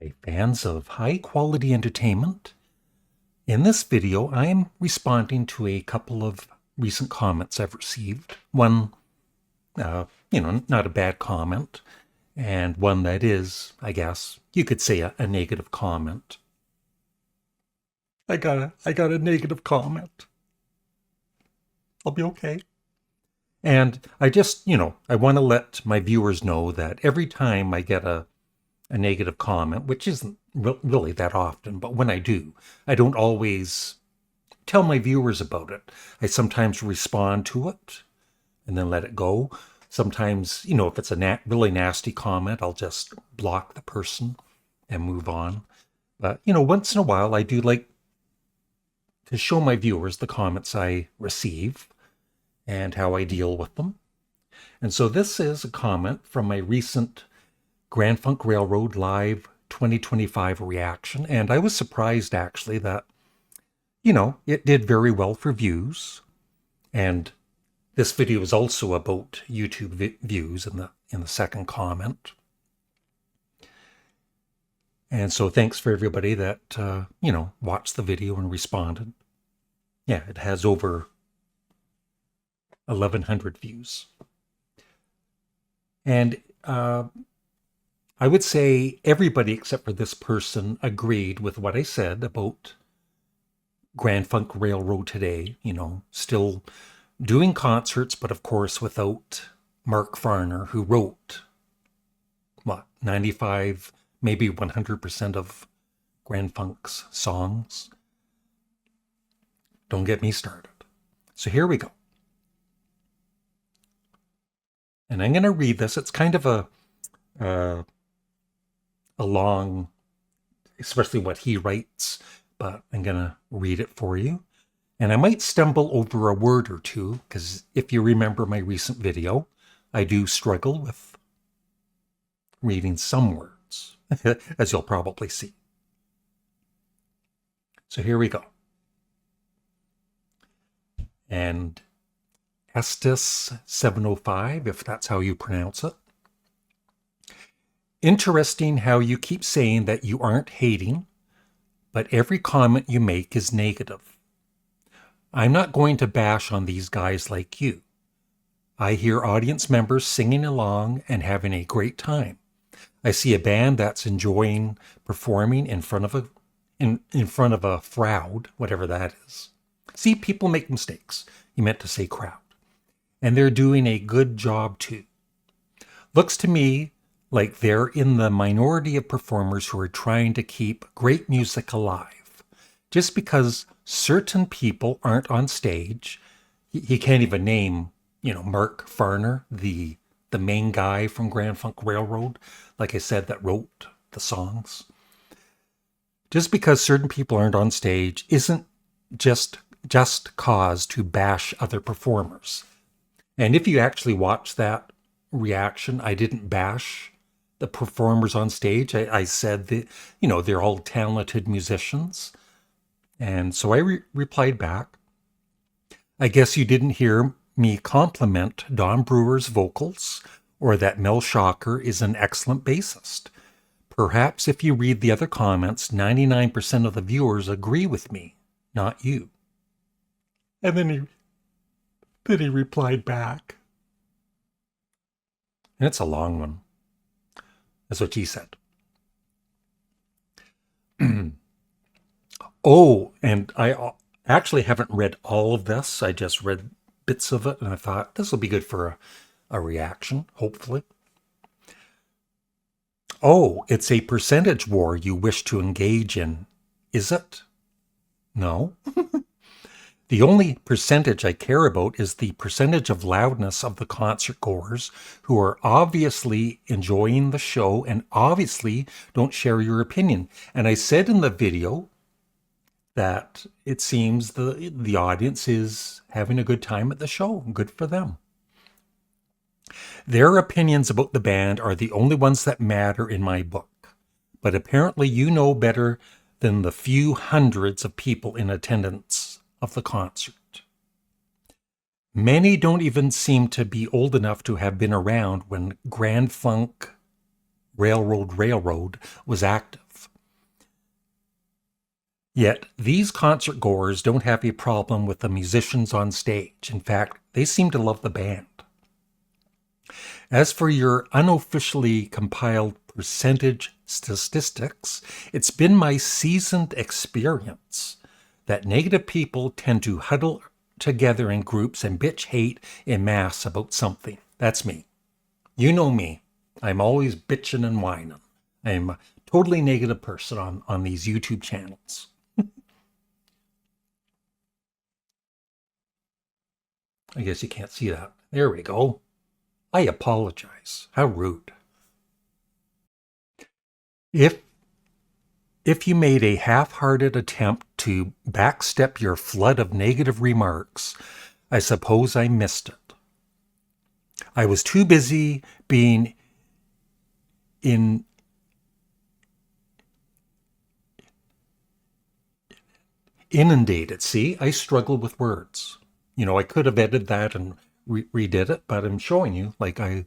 Hi, fans of high-quality entertainment. In this video, I am responding to a couple of recent comments I've received. One, not a bad comment, and one that is, I guess, you could say a negative comment. I got a negative comment. I'll be okay. And I just, I want to let my viewers know that every time I get a negative comment, which isn't really that often, but when I do, I don't always tell my viewers about it. I sometimes respond to it and then let it go. Sometimes, if it's a really nasty comment, I'll just block the person and move on. But, once in a while, I do like to show my viewers the comments I receive and how I deal with them. And so this is a comment from my recent Grand Funk Railroad Live 2025 reaction, and I was surprised actually that, it did very well for views. And this video is also about YouTube views in the second comment. And so thanks for everybody that, watched the video and responded. Yeah, it has over 1,100 views. And I would say everybody except for this person agreed with what I said about Grand Funk Railroad today, still doing concerts, but of course without Mark Farner, who wrote, 95, maybe 100% of Grand Funk's songs. Don't get me started. So here we go. And I'm going to read this. It's kind of a long, especially what he writes, but I'm going to read it for you. And I might stumble over a word or two, because if you remember my recent video, I do struggle with reading some words, as you'll probably see. So here we go. And Estes 705, if that's how you pronounce it. Interesting how you keep saying that you aren't hating, but every comment you make is negative. I'm not going to bash on these guys like you. I hear audience members singing along and having a great time. I see a band that's enjoying performing in front of a crowd, whatever that is. See, people make mistakes. You meant to say crowd. And they're doing a good job too. Looks to me like they're in the minority of performers who are trying to keep great music alive. Just because certain people aren't on stage, he can't even name, Mark Farner, the main guy from Grand Funk Railroad, like I said, that wrote the songs. Just because certain people aren't on stage isn't just cause to bash other performers. And if you actually watch that reaction, I didn't bash the performers on stage. I said that, they're all talented musicians. And so I replied back, I guess you didn't hear me compliment Don Brewer's vocals or that Mel Shocker is an excellent bassist. Perhaps if you read the other comments, 99% of the viewers agree with me, not you. And then he replied back. And it's a long one. That's what he said. Oh, and I actually haven't read all of this. I just read bits of it, and I thought this will be good for a reaction, hopefully. Oh, it's a percentage war you wish to engage in, is it? No. The only percentage I care about is the percentage of loudness of the concert goers who are obviously enjoying the show and obviously don't share your opinion. And I said in the video that it seems the audience is having a good time at the show. Good for them. Their opinions about the band are the only ones that matter in my book. But apparently you know better than the few hundreds of people in attendance of the concert. Many don't even seem to be old enough to have been around when Grand Funk Railroad was Yet these concert goers don't have a problem with the musicians on stage. In fact, they seem to love the band. As for your unofficially compiled percentage statistics, it's been my seasoned experience that negative people tend to huddle together in groups and bitch hate en masse about something. That's me. You know me. I'm always bitching and whining. I'm a totally negative person on these YouTube channels. I guess you can't see that. There we go. I apologize. How rude. If you made a half-hearted attempt to backstep your flood of negative remarks, I suppose I missed it. I was too busy being inundated. See, I struggle with words. I could have edited that and redid it, but I'm showing you like a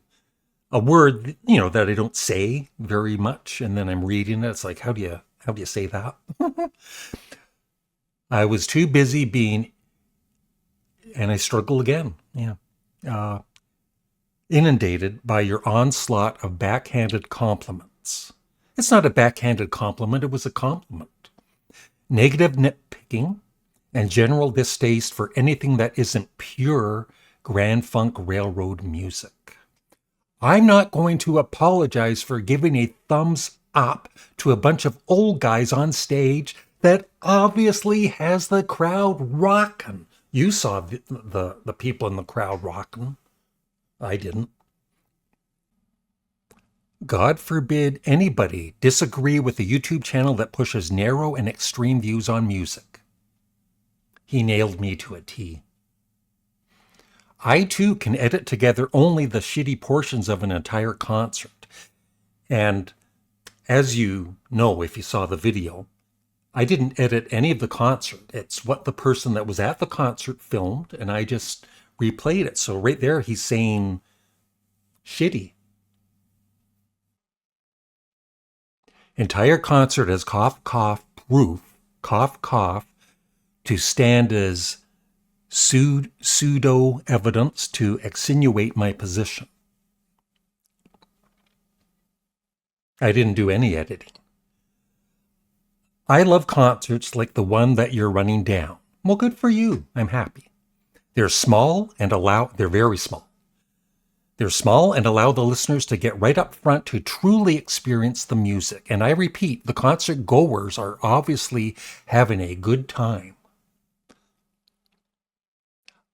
word, that I don't say very much, and then I'm reading it. It's like, how do you say that? I was too busy being, and I struggle again. Yeah. Inundated by your onslaught of backhanded compliments. It's not a backhanded compliment, it was a compliment. Negative nitpicking and general distaste for anything that isn't pure Grand Funk Railroad music. I'm not going to apologize for giving a thumbs up to a bunch of old guys on stage that obviously has the crowd rocking. You saw the people in the crowd rocking. I didn't. God forbid anybody disagree with a YouTube channel that pushes narrow and extreme views on music. He nailed me to a T. I too can edit together only the shitty portions of an entire concert. And as you know, if you saw the video, I didn't edit any of the concert. It's what the person that was at the concert filmed, and I just replayed it. So right there, he's saying shitty. Entire concert as cough, cough, proof, cough, cough, to stand as pseudo evidence to extenuate my position. I didn't do any editing. I love concerts like the one that you're running down. Well, good for you. I'm happy. They're small and they're very small. They're small and allow the listeners to get right up front to truly experience the music. And I repeat, the concert goers are obviously having a good time.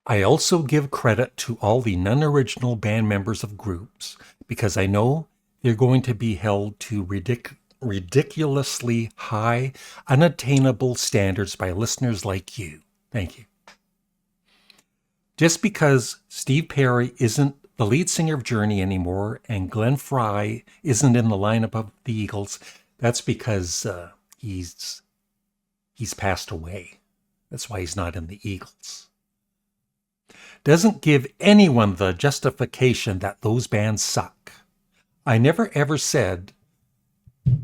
I also give credit to all the non-original band members of groups because I know they're going to be held to ridiculously high, unattainable standards by listeners like you. Thank you. Just because Steve Perry isn't the lead singer of Journey anymore and Glenn Frey isn't in the lineup of the Eagles, that's because he's passed away. That's why he's not in the Eagles. Doesn't give anyone the justification that those bands suck. I never ever said,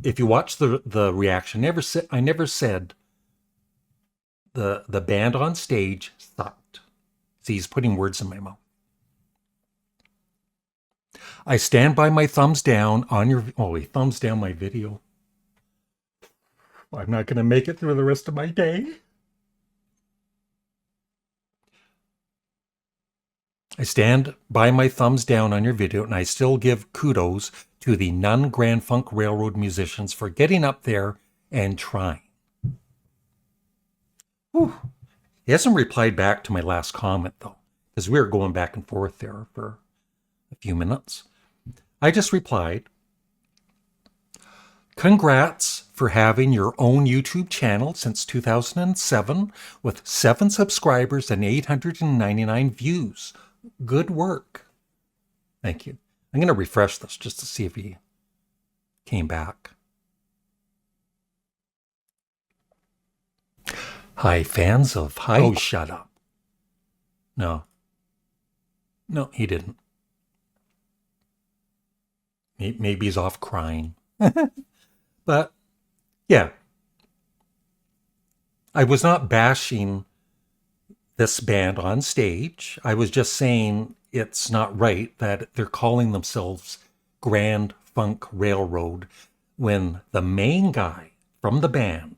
if you watch the reaction, I never said the band on stage sucked. See, he's putting words in my mouth. I stand by my thumbs down on your... Oh, he thumbs down my video. I'm not going to make it through the rest of my day. I stand by my thumbs down on your video, and I still give kudos to the non-Grand Funk Railroad musicians for getting up there and trying. Whew. He hasn't replied back to my last comment, though, because we were going back and forth there for a few minutes. I just replied, congrats for having your own YouTube channel since 2007 with 7 subscribers and 899 views. Good work. Thank you. I'm going to refresh this just to see if he came back. Hi, fans of Hi. Oh, shut up. No, he didn't. Maybe he's off crying. But, yeah. I was not bashing this band on stage. I was just saying it's not right that they're calling themselves Grand Funk Railroad when the main guy from the band,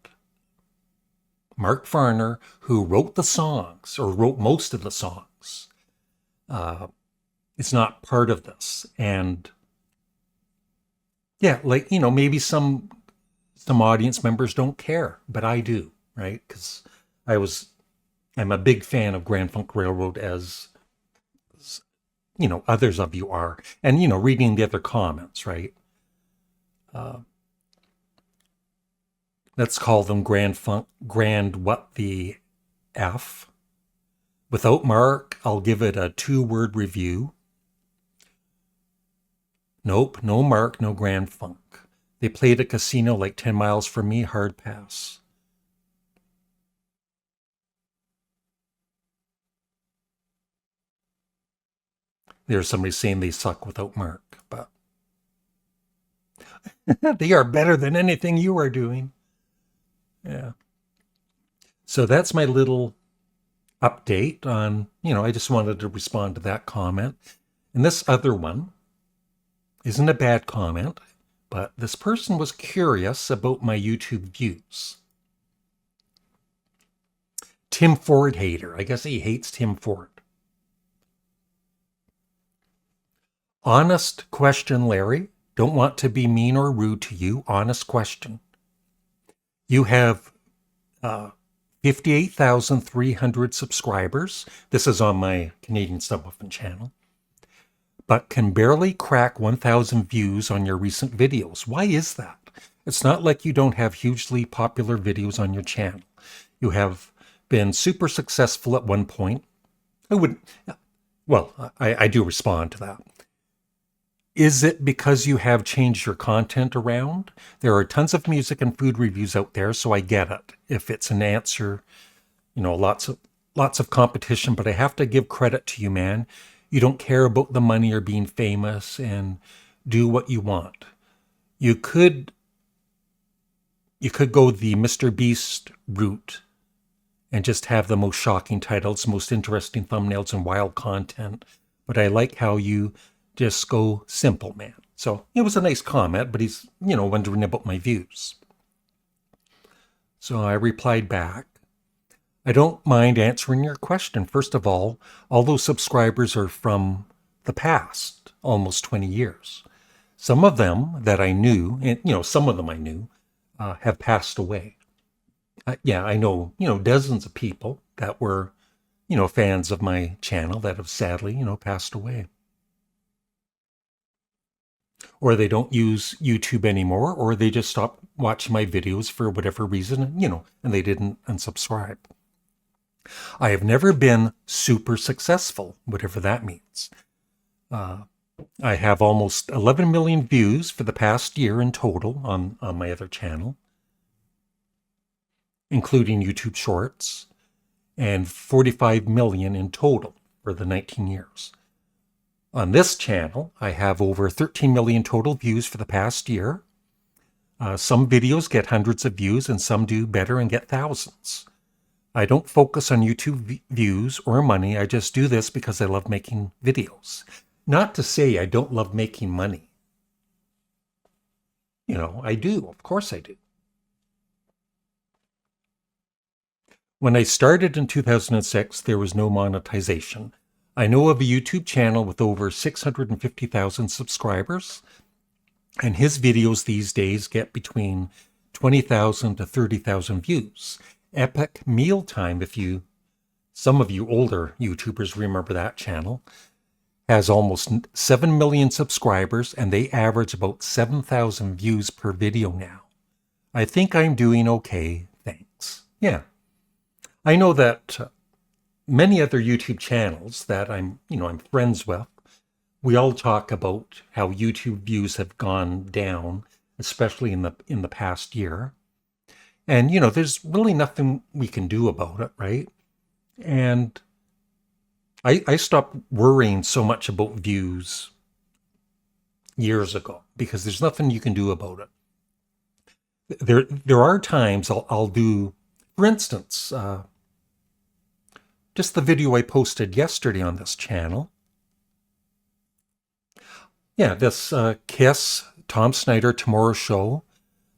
Mark Farner, who wrote the songs or wrote most of the songs, uh, is not part of this. And yeah, like, maybe some audience members don't care, but I do, right? Because I was I'm a big fan of Grand Funk Railroad, as others of you are, and reading the other comments, right? Uh, let's call them Grand what the F. Without Mark, I'll give it a 2-word review. Nope, no Mark, no Grand Funk. They played a casino like 10 miles from me, hard pass. There's somebody saying they suck without Mark, but they are better than anything you are doing. Yeah. So that's my little update on, I just wanted to respond to that comment. And this other one isn't a bad comment, but this person was curious about my YouTube views. Tim Ford hater. I guess he hates Tim Ford. Honest question, Larry. Don't want to be mean or rude to you. Honest question. You have 58,300 subscribers. This is on my Canadian Studmuffin channel. But can barely crack 1,000 views on your recent videos. Why is that? It's not like you don't have hugely popular videos on your channel. You have been super successful at one point. I do respond to that. Is it because you have changed your content around? There are tons of music and food reviews out there, so I get it. If it's an answer, lots of competition, but I have to give credit to you, man. You don't care about the money or being famous and do what you want. You could go the Mr. Beast route and just have the most shocking titles, most interesting thumbnails, and wild content. But I like how you just go simple, man. So it was a nice comment, but he's, wondering about my views. So I replied back, I don't mind answering your question. First of all those subscribers are from the past, almost 20 years. Some of them that I knew, and, some of them I knew, have passed away. I know, dozens of people that were, fans of my channel that have sadly, passed away. Or they don't use YouTube anymore, or they just stopped watching my videos for whatever reason, and they didn't unsubscribe. I have never been super successful, whatever that means. I have almost 11 million views for the past year in total on my other channel, including YouTube Shorts, and 45 million in total for the 19 years. On this channel, I have over 13 million total views for the past year. Some videos get hundreds of views and some do better and get thousands. I don't focus on YouTube views or money. I just do this because I love making videos. Not to say I don't love making money. I do. Of course I do. When I started in 2006, there was no monetization. I know of a YouTube channel with over 650,000 subscribers, and his videos these days get between 20,000 to 30,000 views. Epic Mealtime, some of you older YouTubers remember that channel, has almost 7 million subscribers, and they average about 7,000 views per video now. I think I'm doing okay, thanks. Yeah. I know that many other YouTube channels that I'm friends with, we all talk about how YouTube views have gone down, especially in the past year. And, there's really nothing we can do about it, right? And I stopped worrying so much about views years ago because there's nothing you can do about it. There are times I'll do For instance, just the video I posted yesterday on this channel. Yeah, this Kiss, Tom Snyder, Tomorrow Show,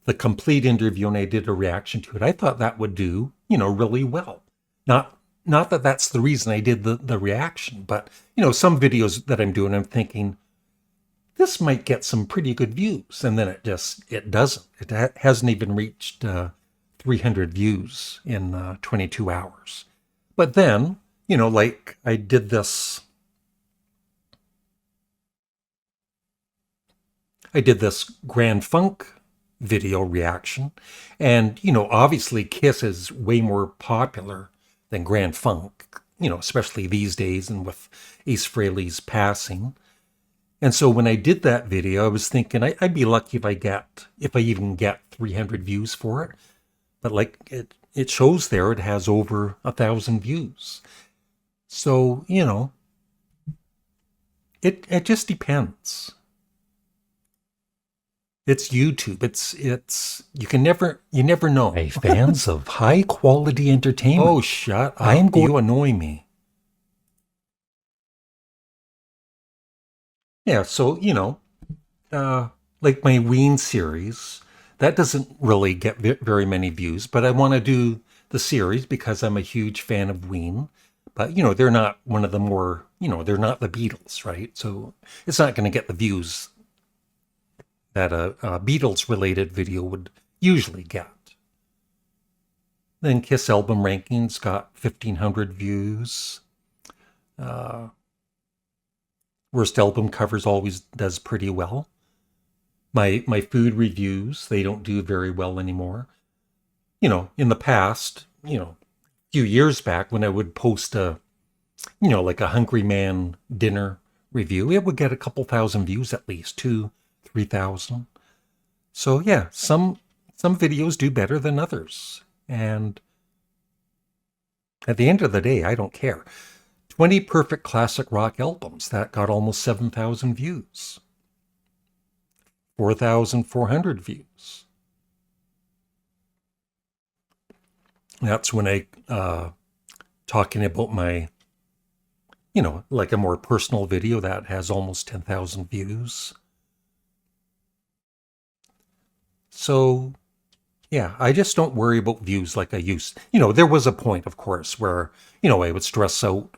the complete interview, and I did a reaction to it. I thought that would do, really well. Not that that's the reason I did the reaction, but, some videos that I'm doing, I'm thinking, this might get some pretty good views. And then it doesn't. It hasn't even reached 300 views in 22 hours. But then, like I did this Grand Funk video reaction. And, obviously Kiss is way more popular than Grand Funk, especially these days and with Ace Frehley's passing. And so when I did that video, I was thinking I'd be lucky if I even get 300 views for it. But like it shows there, it has over 1,000 views. So, it just depends. It's YouTube. You never know. Hey, fans of high quality entertainment. Oh, shut up. You annoy me. Yeah, so, like my Ween series, that doesn't really get very many views, but I want to do the series because I'm a huge fan of Ween. But, they're not one of the more, they're not the Beatles, right? So it's not going to get the views that a Beatles-related video would usually get. Then Kiss album rankings got 1,500 views. Worst album covers always does pretty well. My food reviews, they don't do very well anymore. In the past, a few years back when I would post like a Hungry Man dinner review, it would get a couple thousand views at least, 3,000. So yeah, some videos do better than others. And at the end of the day, I don't care. 20 perfect classic rock albums, that got almost 7,000 views. 4,400 views. That's when I, talking about my, like a more personal video that has almost 10,000 views. So, yeah, I just don't worry about views like I used. There was a point, of course, where, I would stress out.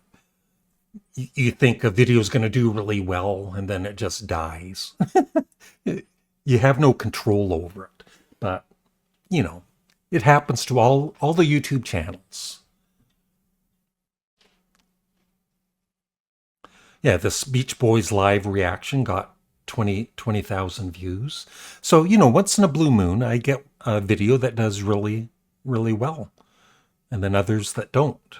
You think a video is going to do really well, and then it just dies. You have no control over it. But, it happens to all the YouTube channels. Yeah, this Beach Boys live reaction got 20,000 views. So, once in a blue moon, I get a video that does really, really well. And then others that don't.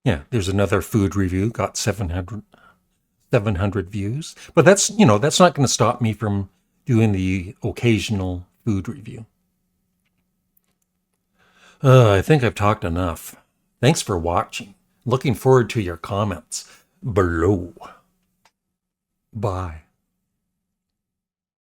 Yeah, there's another food review, got 700 views. But that's not going to stop me from doing the occasional food review. I think I've talked enough. Thanks for watching. Looking forward to your comments below. Bye.